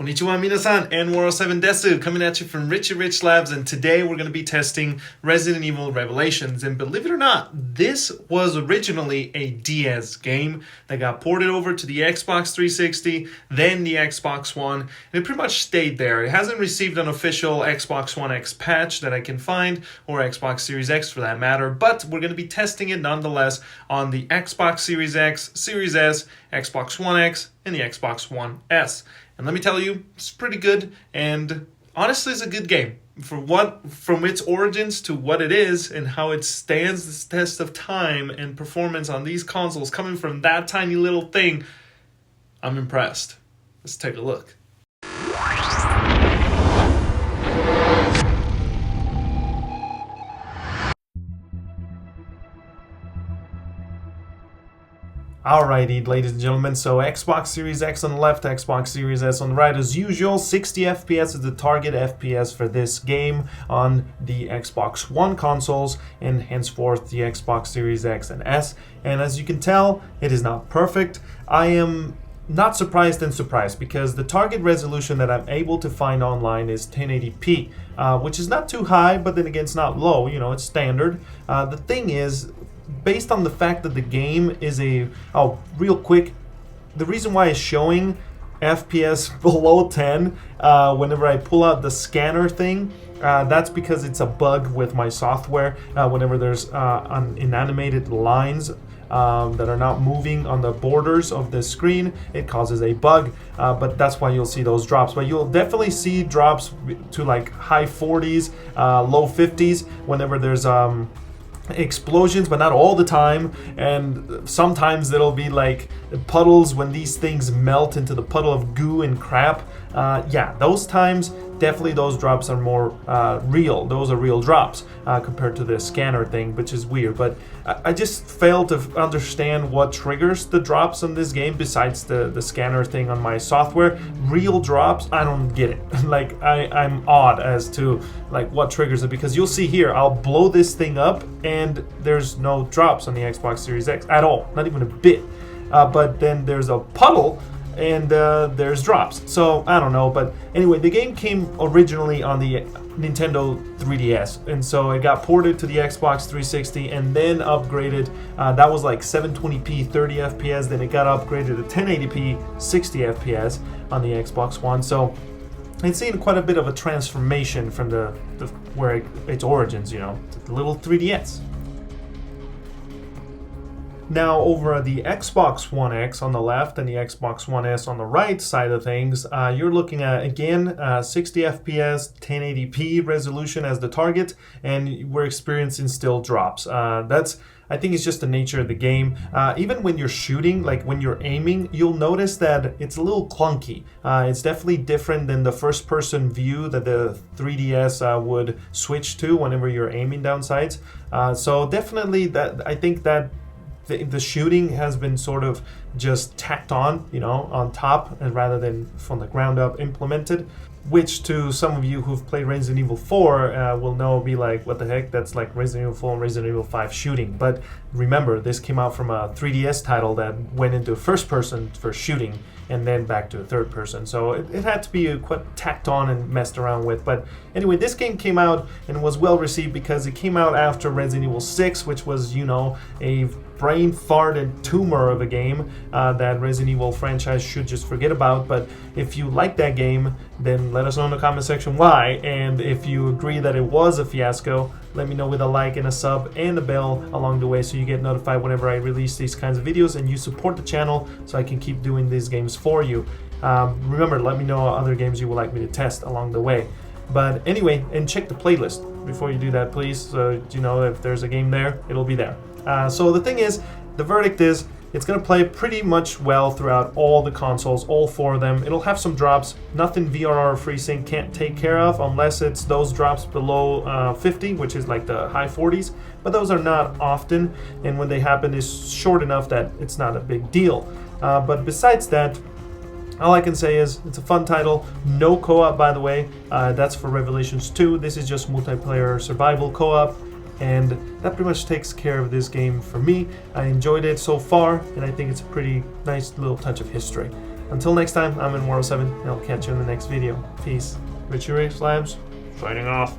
Konnichiwa minasan, N107 Desu, coming at you from Richie Rich Labs, and today we're going to be testing Resident Evil Revelations. And believe it or not, this was originally a DS game that got ported over to the Xbox 360, then the Xbox One, and it pretty much stayed there. It hasn't received an official Xbox One X patch that I can find, or Xbox Series X for that matter, but we're going to be testing it nonetheless on the Xbox Series X, Series S, Xbox One X, and the Xbox One S. And let me tell you, it's pretty good, and honestly, it's a good game. From its origins to what it is, and how it stands the test of time and performance on these consoles, coming from that tiny little thing, I'm impressed. Let's take a look. Alrighty, ladies and gentlemen, so Xbox Series X on the left, Xbox Series S on the right. As usual, 60 FPS is the target FPS for this game on the Xbox One consoles, and henceforth the Xbox Series X and S. And as you can tell, it is not perfect. I am not surprised and surprised, because the target resolution that I'm able to find online is 1080p, which is not too high, but then again, it's not low, it's standard. The thing is, based on the fact that the game is real quick, the reason why it's showing FPS below 10 whenever I pull out the scanner thing, that's because it's a bug with my software. Whenever there's inanimated lines that are not moving on the borders of the screen, it causes a bug, but that's why you'll see those drops. But you'll definitely see drops to like high 40s, low 50s whenever there's explosions, but not all the time. And sometimes it'll be like puddles when these things melt into the puddle of goo and crap. Those times, definitely those drops are more real. Those are real drops compared to the scanner thing, which is weird. But I just fail to understand what triggers the drops on this game besides the scanner thing on my software. Real drops, I don't get it. Like I'm odd as to like what triggers it, because you'll see here, I'll blow this thing up and there's no drops on the Xbox Series X at all, not even a bit. But then there's a puddle and there's drops. So I don't know, but anyway, the game came originally on the Nintendo 3DS, and so it got ported to the Xbox 360 and then upgraded. That was like 720p 30 FPS, then it got upgraded to 1080p 60 FPS on the Xbox One. So it's seen quite a bit of a transformation from its origins, the little 3DS. Now, over the Xbox One X on the left and the Xbox One S on the right side of things, you're looking at, again, 60 FPS, 1080p resolution as the target, and we're experiencing still drops. I think it's just the nature of the game. Even when you're shooting, like when you're aiming, you'll notice that it's a little clunky. It's definitely different than the first-person view that the 3DS would switch to whenever you're aiming down sights. So definitely, I think that the shooting has been sort of just tacked on, on top, and rather than from the ground up implemented, which to some of you who've played Resident Evil 4 will know, be like, what the heck, that's like Resident Evil 4 and Resident Evil 5 shooting. But remember, this came out from a 3DS title that went into first person for shooting and then back to a third person. So it had to be quite tacked on and messed around with. But anyway, this game came out and was well received because it came out after Resident Evil 6, which was, a brain fart and tumor of a game that Resident Evil franchise should just forget about. But if you like that game, then let us know in the comment section why. And if you agree that it was a fiasco, let me know with a like and a sub and a bell along the way so you get notified whenever I release these kinds of videos, and you support the channel so I can keep doing these games for you. Remember, let me know other games you would like me to test along the way. But anyway, and check the playlist before you do that, please. So if there's a game there, it'll be there. So the thing is, the verdict is, it's going to play pretty much well throughout all the consoles, all four of them. It'll have some drops, nothing VRR FreeSync can't take care of, unless it's those drops below 50, which is like the high 40s. But those are not often, and when they happen, it's short enough that it's not a big deal. But besides that, all I can say is it's a fun title. No co-op, by the way. That's for Revelations 2. This is just multiplayer survival co-op. And that pretty much takes care of this game for me. I enjoyed it so far, and I think it's a pretty nice little touch of history. Until next time, I'm in War 7, and I'll catch you in the next video. Peace. Richie Rich Labs, signing off.